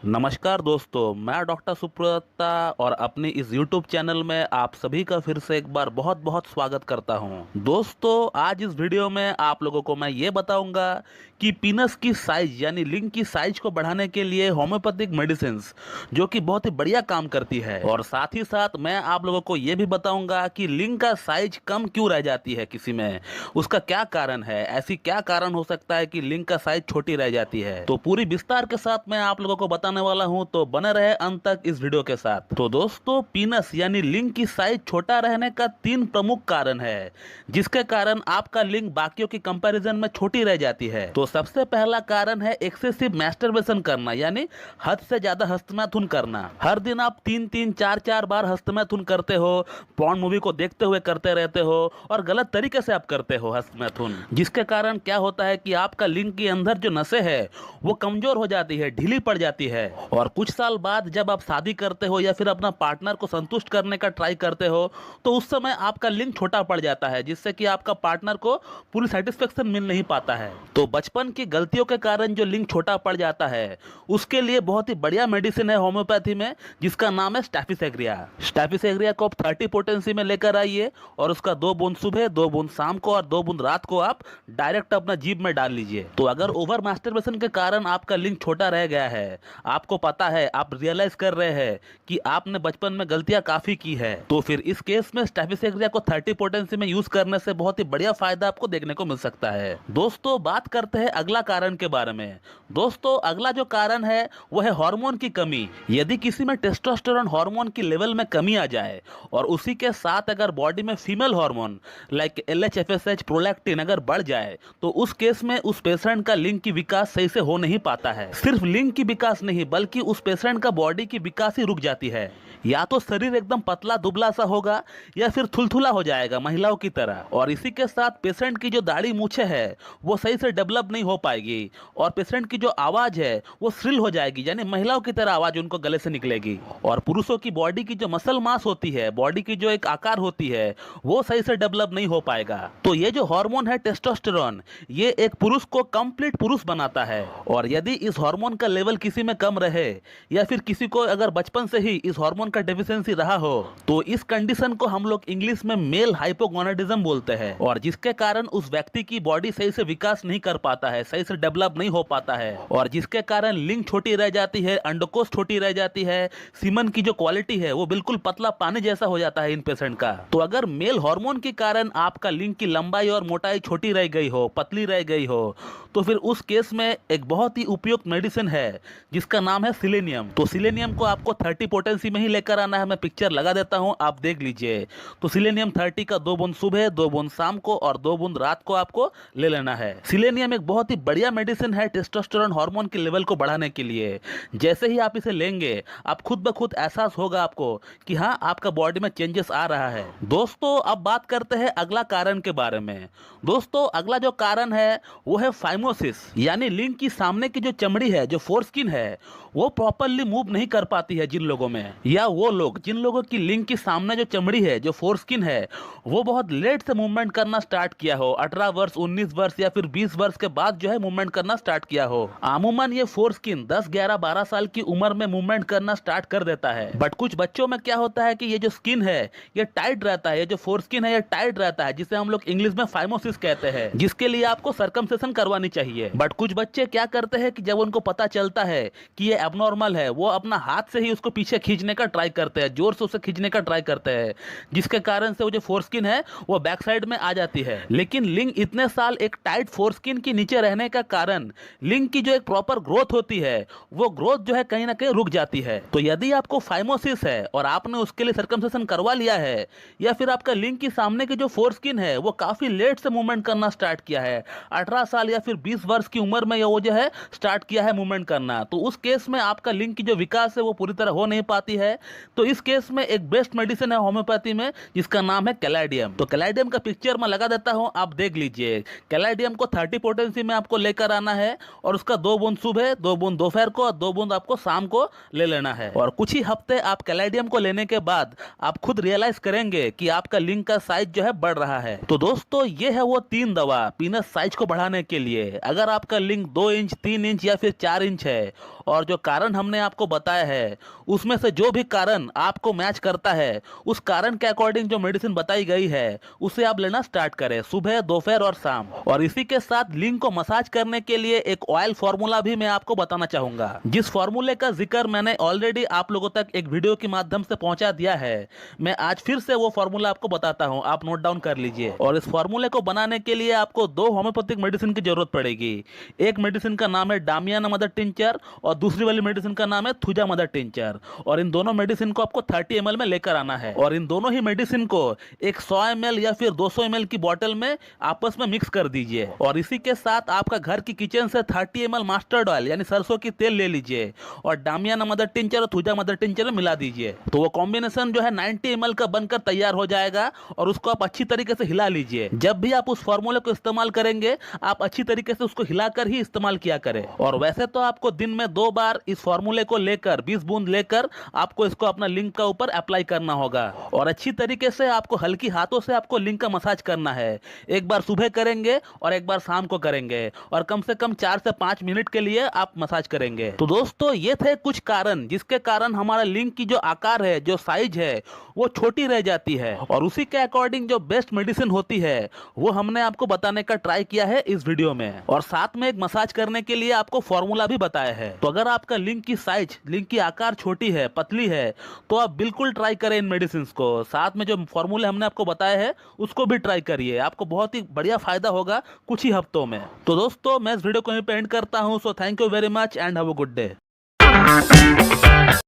नमस्कार दोस्तों, मैं डॉक्टर सुप्रता और अपनी इस YouTube चैनल में आप सभी का फिर से एक बार बहुत बहुत स्वागत करता हूं। दोस्तों, आज इस वीडियो में आप लोगों को मैं ये बताऊंगा कि पीनस की साइज यानी लिंग की साइज को बढ़ाने के लिए होम्योपैथिक मेडिसिन जो कि बहुत ही बढ़िया काम करती है, और साथ ही साथ मैं आप लोगों को ये भी बताऊंगा कि लिंग का साइज कम क्यों रह जाती है किसी में, उसका क्या कारण है, ऐसी क्या कारण हो सकता है कि लिंग का साइज छोटी रह जाती है। तो पूरी विस्तार के साथ मैं आप लोगों को बताने वाला हूं, तो बने रहे अंत तक इस वीडियो के साथ। तो दोस्तों, पीनस यानी लिंग की साइज छोटा रहने का 3 प्रमुख कारण है जिसके कारण आपका लिंग बाकियों की कंपैरिजन में छोटी रह जाती है। तो सबसे पहला कारण है एक्सेसिव मैस्टरबेशन करना, यानी हद से ज्यादा हस्तमैथुन करना। हर दिन आप 3-3, 4-4 बार हस्तमैथुन करते हो, पॉर्न मूवी को देखते हुए करते रहते हो और गलत तरीके से आप करते हो हस्तमैथुन, जिसके कारण क्या होता है कि आपका लिंग के अंदर जो नसें है वो कमजोर हो जाती है, ढीली पड़ जाती है। और कुछ साल बाद जब आप शादी करते हो या फिर अपना पार्टनर को संतुष्ट करने का ट्राई करते हो, तो उस समय आपका लिंग छोटा पड़ जाता है, जिससे कि आपका पार्टनर को पूरी सेटिस्फेक्शन मिल नहीं पाता है। तो बचपन की गलतियों के कारण जो लिंग छोटा पड़ जाता है, उसके लिए बहुत ही बढ़िया मेडिसिन है होम्योपैथी में, जिसका नाम है स्टैफिसेग्रिया। स्टैफिसेग्रिया को आप 30 पोटेंसी में लेकर आइए और उसका 2 बूंद सुबह, 2 बूंद शाम को और 2 बूंद रात को आप डायरेक्ट अपना जीभ में डाल लीजिए। तो अगर ओवर मास्टरबेशन के कारण आपका लिंग छोटा रह गया है, आपको पता है, आप रियलाइज कर रहे हैं कि आपने बचपन में गलतियां काफी की है, तो फिर इस केस में स्टैफिसेग्रिया को 30 पोटेंसी में यूज करने से बहुत ही बढ़िया फायदा आपको देखने को मिल सकता है। दोस्तों, बात करते हैं अगला कारण के बारे में। दोस्तों, अगला जो कारण है वो है हार्मोन की कमी। यदि किसी में टेस्टोस्टेरोन हार्मोन की लेवल में कमी आ जाए और उसी के साथ अगर बॉडी में female hormone like LH, FSH, prolactin अगर बढ़ जाए, तो उस केस में उस पेशेंट का लिंग की विकास सही से हो नहीं पाता है। सिर्फ लिंग की विकास नहीं, बल्कि उस पेशेंट का बॉडी की विकास ही रुक जाती है। या तो शरीर एकदम पतला दुबला सा होगा या फिर थुलथुला हो जाएगा महिलाओं की तरह, और इसी के साथ पेशेंट की जो दाढ़ी मूछे है वो सही से डेवलप नहीं हो पाएगी, और पेशेंट की जो आवाज है वो श्रिल हो जाएगी, यानी महिलाओं की तरह आवाज उनको गले से निकलेगी। और पुरुषों की बॉडी की जो मसल मास होती है, बॉडी की जो एक आकार होती है, वो सही से डेवलप नहीं हो पाएगा। तो ये जो हार्मोन है टेस्टोस्टेरोन, ये एक पुरुष को कंप्लीट पुरुष बनाता है, और यदि इस हार्मोन का लेवल किसी में कम रहे या फिर किसी को अगर बचपन से ही इस हार्मोन का डेफिशिएंसी रहा हो, तो इस कंडीशन को हम लोग इंग्लिश में मेल हाइपोगोनाडिज्म बोलते हैं, और जिसके कारण उस व्यक्ति की बॉडी सही से विकास नहीं कर पाता है, सही से डेवलप नहीं हो पाता है, और जिसके कारण लिंग छोटी रह जाती है, अंडकोश छोटी रह जाती है, सीमन की जो क्वालिटी है वो बिल्कुल पतला पानी जैसा हो जाता है इन पेशेंट का। तो अगर मेल हार्मोन के कारण आपका लिंग की लंबाई और मोटाई छोटी रह गई हो, पतली रह गई हो, तो फिर उस केस में एक बहुत ही उपयुक्त मेडिसिन है जिसका नाम है सिलेनियम। तो सिलेनियम को आपको 30 पोटेंसी में ही लेकर आना है, मैं पिक्चर लगा देता हूं, आप देख लीजिए। तो सिलेनियम 30 का 2 बूंद सुबह, 2 बूंद शाम को और 2 बूंद रात को आपको ले लेना है। सिलेनियम एक बहुत ही बढ़िया मेडिसिन है टेस्टोस्टेरोन हार्मोन के लेवल को बढ़ाने के लिए। जैसे ही आप इसे लेंगे, आप खुद ब खुद एहसास होगा आपको कि हाँ, आपका बॉडी में चेंजेस आ रहा है। दोस्तों, अब बात करते हैं अगला कारण के बारे में। दोस्तों, अगला जो कारण है वो है फाइमोसिस, यानी लिंग की सामने की जो चमड़ी है, जो फोरस्किन है, वो प्रॉपरली मूव नहीं कर पाती है जिन लोगों में, या वो लोग जिन लोगों की लिंग की सामने जो चमड़ी है, जो फोरस्किन है, वो बहुत लेट से मूवमेंट करना स्टार्ट किया हो, 18 वर्ष, 19 वर्ष या फिर 20 वर्ष के बाद जो है मूवमेंट करना स्टार्ट किया हो। अमूमन ये फोरस्किन 10, 11, 12 साल की उम्र में मूवमेंट करना स्टार्ट कर देता है। बट कुछ बच्चों में क्या होता है कि ये जो स्किन है ये टाइट रहता है, ये जो फोरस्किन है ये टाइट रहता है, जिसे हम लोग इंग्लिश में फाइमोसिस कहते हैं, जिसके लिए आपको सर्कमसेशन करवानी चाहिए। बट कुछ बच्चे क्या करते हैं कि जब उनको पता चलता है कि ये एबनॉर्मल है, वो अपना हाथ से ही उसको पीछे खींचने का ट्राई करते हैं, जोर से उसे खींचने का ट्राई करते हैं, जिसके कारण से वो जो फोरस्किन है वो बैक साइड में आ जाती है। लेकिन लिंग इतने साल एक टाइट फोरस्किन के नीचे रहने का कारण लिंग की जो एक प्रॉपर ग्रोथ होती है, वो ग्रोथ जो है कहीं ना कहीं रुक जाती है। तो यदि आपको फाइमोसिस है और आपने उसके लिए सर्कमसेशन करवा लिया है, या फिर आपका लिंग की सामने की जो फोरस्किन है वो काफी लेट से मूवमेंट करना स्टार्ट किया है, 18 साल या फिर 20 वर्ष की उम्र में वो जो है स्टार्ट किया है मूवमेंट करना, तो उस केस में आपका लिंग की जो विकास है वो पूरी तरह हो नहीं पाती है। तो इस केस में एक बेस्ट मेडिसिन है होम्योपैथी में, जिसका नाम है कैलाइडियम। तो कैलाइडियम का पिक्चर मैं लगा देता हूं, आप देख लीजिए। कैलाइडियम को 30 पोटेंसी में आपको लेकर आना है, और उसका 2 बूंद सुबह, 2 बूंद दोपहर को और 2 बूंद आपको शाम को ले लेना है। और कुछ ही हफ्ते आप कैलाइडियम को लेने के बाद आप खुद रियलाइज करेंगे कि आपका लिंग का साइज जो है बढ़ रहा है। तो दोस्तों, ये है वो 3 दवा पीनस साइज को बढ़ाने के लिए। अगर आपका लिंग 2 इंच, 3 इंच या फिर 4 इंच है और जो कारण हमने आपको बताया है उसमें से जो भी कारण आपको मैच करता है उस कारण के अकॉर्डिंग जो मेडिसिन बताई गई है उसे आप लेना स्टार्ट करें सुबह, दोपहर और शाम। और इसी के साथ लिंग को मसाज करने के लिए एक ऑयल फॉर्मूला भी मैं आपको बताना चाहूंगा, जिस फॉर्मूले का जिक्र मैंने ऑलरेडी आप लोगों तक एक वीडियो के माध्यम से पहुंचा दिया है। मैं आज फिर से वो फॉर्मूला आपको बताता हूं, आप नोट डाउन कर लीजिए। और इस फॉर्मूले को बनाने के लिए आपको 2 होम्योपैथिक मेडिसिन की जरूरत पड़ेगी। एक मेडिसिन का नाम है डामियाना मदर टिंचर और दूसरी वाली मेडिसिन का नाम है थुजा मदर टिंचर। और इन दोनों मेडिसिन को आपको 30 ml में लेकर आना है और इन दोनों ही मेडिसिन को एक 100 ml या फिर 200 ml की बोतल में आपस में मिक्स कर दीजिए। और इसी के साथ आपका घर की किचन से 30 ml मस्टर्ड ऑयल यानी सरसों की तेल ले लीजिए और डामियाना मदर टिंचर और थुजा मदर टिंचर में मिला दीजिए। तो वो कॉम्बिनेशन जो है 90 ml का बनकर तैयार हो जाएगा और उसको आप अच्छी तरीके से हिला लीजिए। जब भी आप उस फॉर्मूले को इस्तेमाल करेंगे आप अच्छी तरीके से उसको हिलाकर ही इस्तेमाल किया करें। और वैसे तो आपको दिन में 2 बार इस फॉर्मूले को लेकर 20 बूंद लेकर आपको इसको अपना लिंग का ऊपर अप्लाई करना होगा और अच्छी तरीके से आपको हल्की हाथों से आपको लिंग का मसाज करना है। एक बार सुबह करेंगे और एक बार शाम को करेंगे और कम से कम 4 से 5 मिनट के लिए आप मसाज करेंगे। तो दोस्तों ये थे कुछ कारण जिसके कारण हमारा लिंग की जो आकार है, जो साइज है वो छोटी रह जाती है और उसी के अकॉर्डिंग जो बेस्ट मेडिसिन होती है वो हमने आपको बताने का ट्राई किया है इस वीडियो में। और साथ में एक मसाज करने के लिए आपको फॉर्मूला भी बताया है। तो अगर आपका लिंग की साइज, लिंग की आकार छोटी है, पतली है, तो आप बिल्कुल ट्राई करें इन मेडिसिन को। साथ में जो फॉर्मूले हमने आपको बताया है उसको भी ट्राई करिए, आपको बहुत ही बढ़िया फायदा होगा कुछ ही हफ्तों में। तो दोस्तों मैं इस वीडियो को यहीं पे एंड करता हूं। So thank you very much and have a good day.